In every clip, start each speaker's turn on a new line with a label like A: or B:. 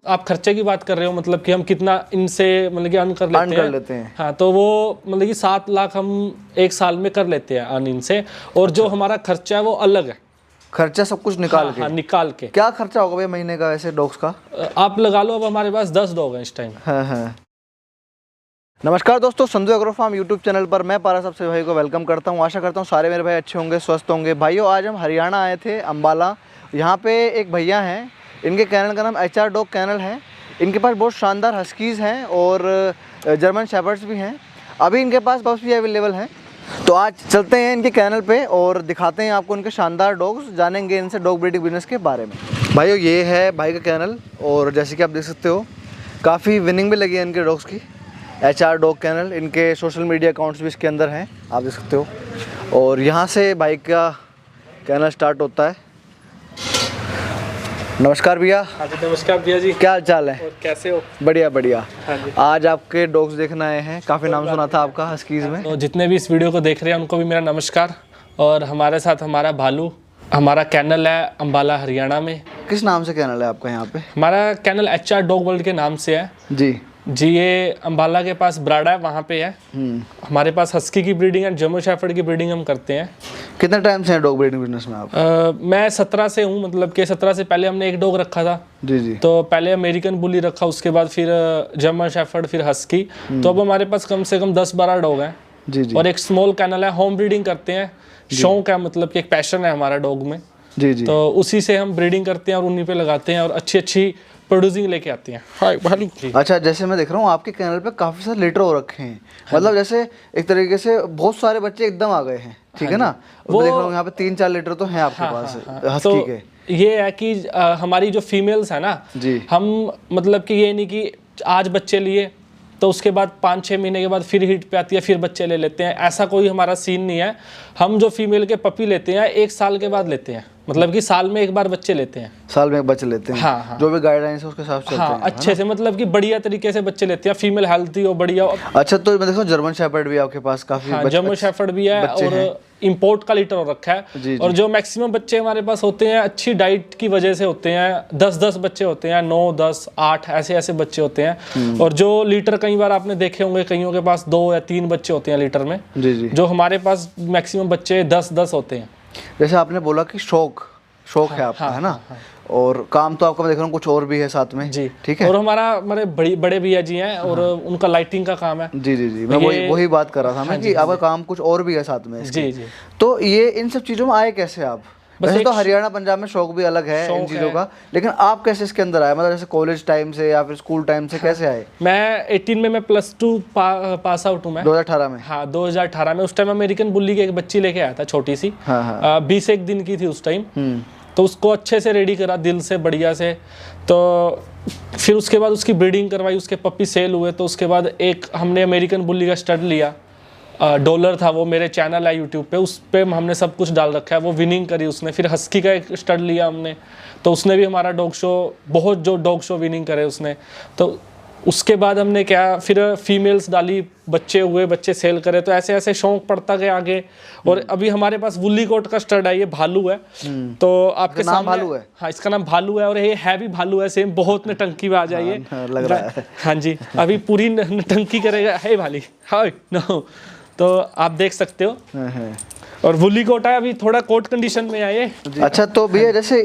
A: आप खर्चे की बात कर रहे हो, मतलब कि हम कितना इनसे मतलब कि अर्न कर लेते हैं। हाँ, तो वो मतलब कि 7 लाख हम एक साल में कर लेते हैं अर्न इनसे। और जो हमारा खर्चा है वो अलग है।
B: खर्चा सब कुछ निकाल के?
A: हाँ, निकाल के।
B: क्या खर्चा होगा भैया महीने का ऐसे डॉग्स का?
A: आप लगा लो, अब हमारे पास 10 डॉग हैं इस टाइम।
B: हाँ। नमस्कार दोस्तों, Sandhu agro farm YouTube channel पर मैं पारा सबसे भाई को वेलकम करता हूं। आशा करता हूं सारे मेरे भाई अच्छे होंगे, स्वस्थ होंगे। भाइयों, आज हम हरियाणा आए थे, अम्बाला। यहाँ पे एक भैया हैं, इनके कैनल का नाम HR डॉग कैनल है। इनके पास बहुत शानदार हस्कीज़ हैं और जर्मन शेपर्ड्स भी हैं। अभी इनके पास पप्स भी अवेलेबल हैं। तो आज चलते हैं इनके कैनल पे और दिखाते हैं आपको उनके शानदार डॉग्स, जानेंगे इनसे डॉग ब्रीडिंग बिजनेस के बारे में। भाइयों, ये है भाई का कैनल और जैसे कि आप देख सकते हो काफ़ी विनिंग भी लगी है इनके डॉग्स की। HR डॉग कैनल, इनके सोशल मीडिया अकाउंट्स भी इसके अंदर हैं, आप देख सकते हो। और यहाँ से भाई का कैनल स्टार्ट होता है। नमस्कार भैया।
A: हाँ जी, नमस्कार भैया जी।
B: क्या हाल चाल है?
A: और कैसे हो?
B: बढ़िया बढ़िया।
A: हाँ जी।
B: आज आपके डॉग्स देखने आए हैं, काफ़ी नाम सुना था आपका हस्कीज़ में।
A: तो जितने भी इस वीडियो को देख रहे हैं उनको भी मेरा नमस्कार। और हमारे साथ हमारा भालू, हमारा कैनल है अम्बाला हरियाणा में।
B: किस नाम से कैनल है आपका यहाँ पे?
A: हमारा कैनल HR डॉग वर्ल्ड के नाम से है जी। ये अम्बाला के पास ब्राडा है, वहाँ पे है। हमारे पास हस्की की ब्रीडिंग है, जर्मन शेफर्ड की ब्रीडिंग हम करते हैं।
B: कितने टाइम से है डॉग ब्रीडिंग बिजनेस में आप?
A: मैं 17 से हूँ, मतलब कि 17 से पहले हमने एक डॉग रखा था
B: जी।
A: तो पहले अमेरिकन बुली रखा, उसके बाद फिर जर्मन शेफर्ड, फिर हस्की। तो अब हमारे पास कम से कम 10-12 डॉग हैं
B: जी।
A: और एक स्मॉल कैनल है। होम ब्रीडिंग करते हैं, शौक है, मतलब कि एक पैशन है हमारा डॉग में
B: जी।
A: तो उसी से हम ब्रीडिंग करते हैं और उन्हीं पे लगाते हैं और अच्छी प्रोड्यूसिंग लेके आती हैं। हाय भालू।
B: अच्छा, जैसे मैं देख रहा हूँ आपके कैनल पे काफ़ी सारे लीटर हो रखे हैं। मतलब जैसे एक तरीके से बहुत सारे बच्चे एकदम आ गए हैं, ठीक है ना? वो देख रहा हूँ यहाँ पे 3-4 लीटर तो हैं आपके पास हस्की के।
A: ये है कि हमारी जो फीमेल्स है ना
B: जी,
A: हम मतलब कि ये नहीं कि आज बच्चे लिए तो उसके बाद 5-6 महीने के बाद फिर हिट पे आती है, फिर बच्चे ले लेते हैं, ऐसा कोई हमारा सीन नहीं है। हम जो फीमेल के पपी लेते हैं 1 साल के बाद लेते हैं, मतलब कि साल में एक बार बच्चे लेते हैं।
B: साल में एक बच्चे लेते हैं? हाँ। जो भी गाइडलाइंस है उसके हिसाब से चलते हैं।
A: अच्छे से, मतलब कि बढ़िया तरीके से बच्चे लेते हैं, फीमेल हेल्थी हो, बढ़िया हो।
B: अच्छा, तो मैं देखो जर्मन शेफर्ड भी आपके पास काफी
A: जर्मन शेफर्ड भी है और इंपोर्ट का लीटर हो रखा है।
B: जी।
A: और जो मैक्सिमम बच्चे हमारे पास होते हैं अच्छी डाइट की वजह से होते हैं। 10-10 बच्चे होते हैं, 9, 10, 8 ऐसे बच्चे होते हैं। और जो लीटर कई बार आपने देखे होंगे, कईयों के पास 2 या 3 बच्चे होते हैं लीटर में।
B: जी।
A: जो हमारे पास मैक्सिमम बच्चे 10-10 होते हैं।
B: जैसे आपने बोला कि शौक है आपका, है ना? और काम तो आपका मैं देख रहा हूँ कुछ और भी है साथ में
A: जी,
B: ठीक है।
A: और हमारे बड़े भैया जी हैं और उनका लाइटिंग का काम है।
B: जी। मैं वही बात कर रहा था मैं कि आपका काम कुछ और भी है साथ में इसके।
A: जी।
B: तो ये इन सब चीज़ों में आए कैसे आप? वैसे तो हरियाणा पंजाब में शौक भी अलग है इन चीज़ों का, लेकिन आप कैसे इसके अंदर आए? मतलब जैसे कॉलेज टाइम से या फिर स्कूल टाइम से कैसे आए?
A: मैं 18 में +2 पास आउट हूँ मैं।
B: 2018 में?
A: हाँ, 2018 में। उस टाइम अमेरिकन बुल्ली की एक बच्ची लेके आया था, छोटी सी। 20 दिन की थी उस टाइम। तो उसको अच्छे से रेडी करा, दिल से बढ़िया से। तो फिर उसके बाद उसकी ब्रीडिंग करवाई, उसके पप्पी सेल हुए। तो उसके बाद एक हमने अमेरिकन बुल्ली का स्टड लिया, डॉलर था वो। मेरे चैनल है यूट्यूब पे, उस पर हमने सब कुछ डाल रखा है। वो विनिंग करी उसने। फिर हस्की का एक स्टड लिया हमने, तो उसने भी हमारा डॉग शो विनिंग करे उसने। तो उसके बाद हमने फिर फीमेल्स डाली, बच्चे हुए, बच्चे सेल करे। तो ऐसे शौक पड़ता गया आगे। और अभी हमारे पास वुल्ली कोट का स्टड है, ये भालू है। तो आपके सामने
B: भालू है?
A: हाँ, इसका नाम भालू है और ये है भी भालू है सेम, बहुत नटंकी में आ जाइए
B: लग रहा है।
A: हाँ जी, अभी पूरी नटंकी करेगा है भाली। हाय नो, तो आप देख सकते हो। और वुल्ली कोट है, अभी थोड़ा कोट कंडीशन में है ये।
B: अच्छा, तो भैया जैसे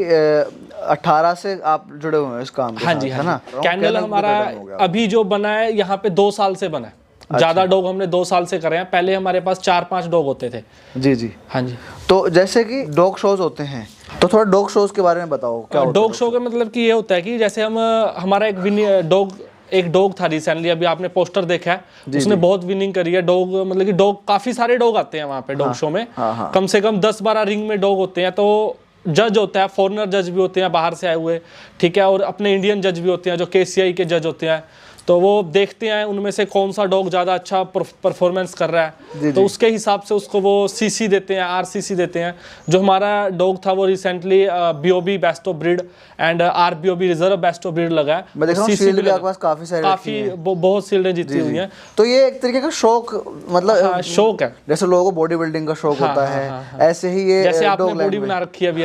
B: 18 से आप जुड़े हुए हैं इस काम के
A: हाँ जी,
B: है ना?
A: कैनल हमारा अभी जो बना है यहाँ पे 2 साल से बना है। ज्यादा डॉग हमने 2 साल से करे हैं। पहले हमारे पास 4-5 डॉग होते थे।
B: जी।
A: हाँ जी।
B: तो जैसे कि डॉग शोज होते हैं, तो थोड़ा डॉग शोज के बारे में बताओ क्या होता है?
A: डॉग शो का मतलब कि ये होता है कि जैसे हमारा एक डॉग था रिसेंटली, अभी आपने पोस्टर देखा है, उसने बहुत विनिंग करी है। डॉग मतलब कि काफी सारे डॉग आते हैं वहाँ पे डॉग शो में। कम से कम 10-12 रिंग में डॉग होते हैं। तो जज होता है, फॉरेनर जज भी होते हैं बाहर से आए हुए, ठीक है, और अपने इंडियन जज भी होते हैं जो KCI के जज होते हैं। तो वो देखते हैं उनमें से कौन सा डॉग ज़्यादा अच्छा परफॉर्मेंस कर रहा है, तो उसके हिसाब से उसको वो सीसी देते हैं, आरसीसी देते हैं। जो हमारा डॉग था वो recently BOB best of breed and RBOB reserve best of breed लगा है।
B: मैं देख रहा हूं शील्ड भी आपके पास काफी
A: बहुत शील्डें जीती हुई हैं।
B: तो ये एक तरीके का शौक, मतलब
A: शौक है,
B: जैसे लोगों को बॉडी बिल्डिंग का शौक होता है, ऐसे ही ये
A: जैसे आपने बॉडी बना रखी है अभी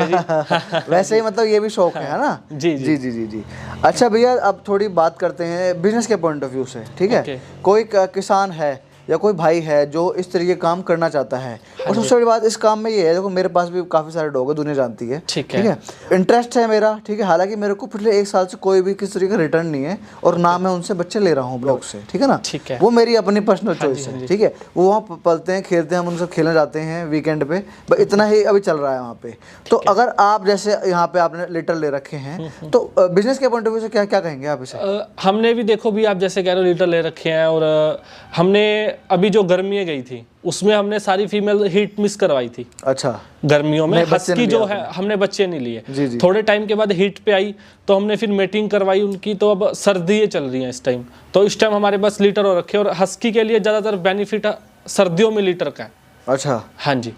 B: वैसे ही मतलब ये भी शौक है ना।
A: जी जी
B: जी जी जी। अच्छा भैया, अब थोड़ी बात करते हैं बिजनेस के पॉइंट ऑफ व्यू से, ठीक है। कोई किसान है या कोई भाई है जो इस तरीके काम करना चाहता है, और सबसे बड़ी बात इस काम में ये है, देखो मेरे पास भी काफ़ी सारे डॉग है, दुनिया जानती है, ठीक है, इंटरेस्ट है मेरा, ठीक है। हालांकि मेरे को पिछले 1 साल से कोई भी किस तरीके का रिटर्न नहीं है, और ना मैं उनसे बच्चे ले रहा हूँ ब्लॉग से, ठीक है ना, ठीक है। वो मेरी अपनी पर्सनल चॉइस है, ठीक है। वो वहाँ पलते हैं, खेलते हैं, हम उनसे खेलने जाते हैं वीकेंड पे, बस इतना ही अभी चल रहा है वहाँ पे। तो अगर आप जैसे यहाँ पे आपने लिटर ले रखे हैं, तो बिजनेस के पॉइंट ऑफ व्यू से क्या क्या कहेंगे आप इसे?
A: हमने भी देखो भी आप जैसे कह रहे हो लिटर ले रखे हैं, और हमने अभी जो गर्मी गई थी उसमें हमने सारी फीमेल हीट मिस करवाई थी। अच्छा, गर्मियों में हस्की जो है हमने बच्चे नहीं लिए, थोड़े टाइम के बाद हीट पे आई तो हमने फिर मेटिंग करवाई उनकी, तो अब सर्दी चल रही है इस टाइम, तो इस टाइम हमारे पास लीटर हो रखे, और हस्की के लिए ज़्यादातर बेनिफिट सर्दियों में लीटर का है। अच्छा, हाँ जी,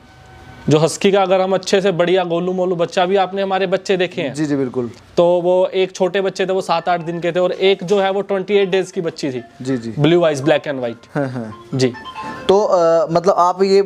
A: जो हस्की का अगर हम अच्छे से बढ़िया गोलू मोलू बच्चा, भी आपने हमारे बच्चे देखे हैं। जी जी बिल्कुल। तो वो एक छोटे बच्चे थे वो 7-8 दिन के थे, और एक जो है वो 28 डेज की बच्ची थी। जी जी, blue eyes black and white. जी। तो मतलब आप ये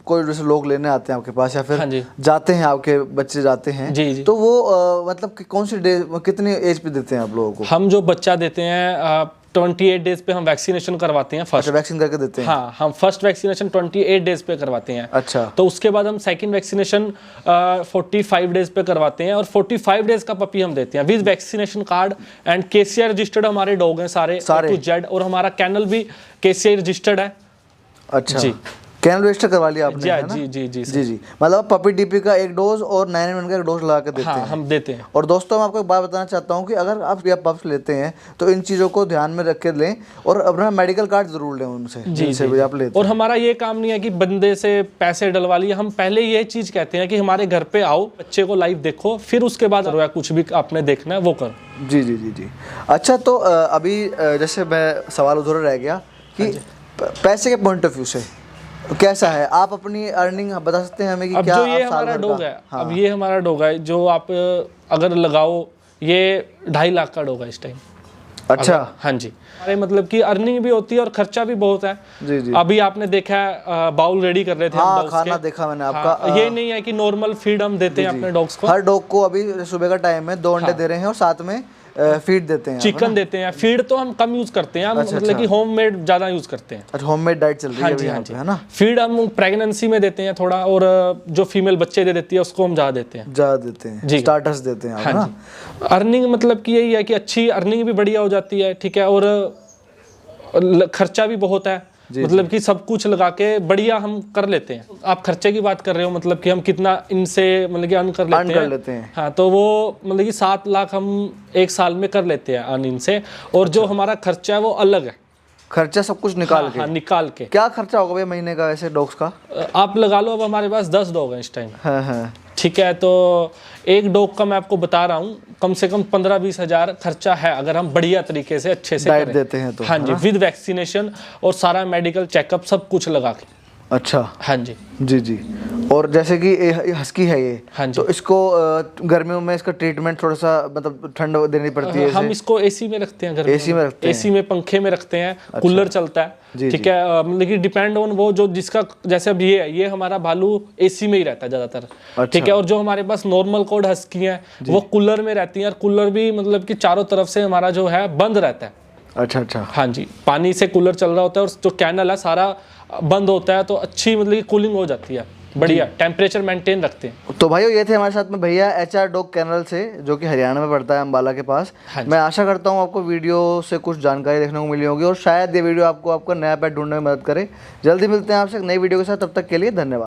A: कोई जैसे लोग लेने आते हैं आपके पास, या फिर जाते हैं आपके बच्चे जाते हैं, जी जी, तो वो मतलब कौन सी डेज, कितनी एज पे देते हैं आप लोगों को? हम जो बच्चा देते हैं 28 डेज पे हम वैक्सीनेशन करवाते हैं फर्स्ट। वैक्सीन करके देते हैं? हाँ, हम फर्स्ट वैक्सीनेशन 28 डेज पे करवाते हैं। अच्छा। तो उसके बाद हम सेकंड वैक्सीनेशन 45 डेज पे करवाते हैं, और 45 डेज का पपी हम देते हैं with vaccination card and KCI registered हमारे डॉग हैं सारे टू जेड, और हमारा कैनल भी KCI रजिस्टर्ड है। अच्छा जी, कैनल रजिस्टर करवा लिया आपने? जी जी जी जी जी। मतलब पपी डीपी का एक डोज और 9-in-1 का एक डोज लगा के देते हैं? हम देते हैं। और दोस्तों मैं आपको एक बात बताना चाहता हूँ कि अगर आप पप्स लेते हैं तो इन चीज़ों को ध्यान में रख के लें, और अपना मेडिकल कार्ड जरूर लें उनसे, जिनसे भी आप लेते हैं। और हमारा ये काम नहीं है कि बंदे से पैसे डलवा लिए, हम पहले ये चीज़ कहते हैं कि हमारे घर पे आओ, बच्चे को लाइव देखो, फिर उसके बाद कुछ भी आपने देखना है वो करो। जी जी जी जी। अच्छा, तो अभी जैसे मैं सवाल उधर रह गया कि पैसे के पॉइंट ऑफ व्यू से कैसा है, आप अपनी अर्निंग बता सकते हैं हमें कि क्या? जो ये हमारा डॉग है, अब ये हमारा डॉग है जो आप अगर लगाओ, ये 2.5 लाख का डॉग है इस टाइम। अच्छा, हाँ जी। अरे मतलब कि अर्निंग भी होती है और खर्चा भी बहुत है। जी जी। अभी आपने देखा है बाउल रेडी कर रहे थे हम डॉग्स खाना के। देखा मैंने आपका। ये नहीं है कि नॉर्मल फीड हम देते हैं अपने डॉग्स को, हर डॉग को अभी सुबह का टाइम है, 2 अंडे दे रहे हैं, और साथ में फीड देते हैं, चिकन देते हैं। फीड तो हम कम यूज करते हैं, मतलब कि होममेड ज्यादा यूज करते हैं। अच्छा, होममेड डाइट चल रही है यहाँ पे, है ना? फीड हम प्रेगनेंसी में देते हैं थोड़ा, और जो फीमेल बच्चे दे देती है उसको हम ज्यादा देते हैं, जी, स्टार्टर्स देते हैं, है ना? अर्निंग मतलब कि यही है कि अच्छी अर्निंग भी बढ़िया हो जाती है, ठीक है, और खर्चा भी बहुत है, मतलब कि सब कुछ लगा के बढ़िया हम कर लेते हैं। आप खर्चे की बात कर रहे हो, मतलब कि हम कितना इनसे मतलब कि अर्न कर लेते हैं। हाँ, तो वो मतलब कि 7 लाख हम 1 साल में कर लेते हैं अर्न इनसे, और जो हमारा खर्चा है वो अलग है। खर्चा सब कुछ निकाल के? हाँ, निकाल के। क्या खर्चा होगा भैया महीने का ऐसे डॉग्स का? आप लगा लो, अब हमारे पास 10 डॉग हैं इस टाइम। हाँ, ठीक है, तो एक डॉग का मैं आपको बता रहा हूँ कम से कम 15-20 हज़ार खर्चा है, अगर हम बढ़िया तरीके से अच्छे से डाइट देते हैं तो। हाँ जी, विद वैक्सीनेशन और सारा मेडिकल चेकअप सब कुछ लगा के। अच्छा, हाँ जी जी जी। और जैसे कि हस्की है ये, हाँ जी, तो इसको गर्मियों में इसका ट्रीटमेंट थोड़ा सा मतलब ठंड देनी पड़ती है? हम इसको एसी में रखते हैं, एसी में रखते हैं, एसी में पंखे में रखते हैं। अच्छा। कूलर चलता है, ठीक है, मतलब कि डिपेंड ऑन वो जो जिसका, जैसे अब ये हमारा भालू एसी में ही रहता है ज्यादातर। अच्छा। ठीक है, और जो हमारे पास नॉर्मल कोड हस्की है वो कूलर में रहती है, और कूलर भी मतलब कि चारों तरफ से हमारा जो है बंद रहता है। अच्छा अच्छा, हाँ जी, पानी से कूलर चल रहा होता है, और जो कैनल है सारा बंद होता है, तो अच्छी मतलब कि कूलिंग हो जाती है, बढ़िया टेम्परेचर मेंटेन रखते हैं। तो भाइयों, ये थे हमारे साथ में भैया HR डॉग कैनल से, जो कि हरियाणा में पड़ता है, अम्बाला के पास। हाँ, मैं आशा करता हूँ आपको वीडियो से कुछ जानकारी देखने को मिली होगी, और शायद ये वीडियो आपको आपका नया पेट ढूंढने में मदद करे। जल्दी मिलते हैं आपसे एक नई वीडियो के साथ, तब तक के लिए धन्यवाद।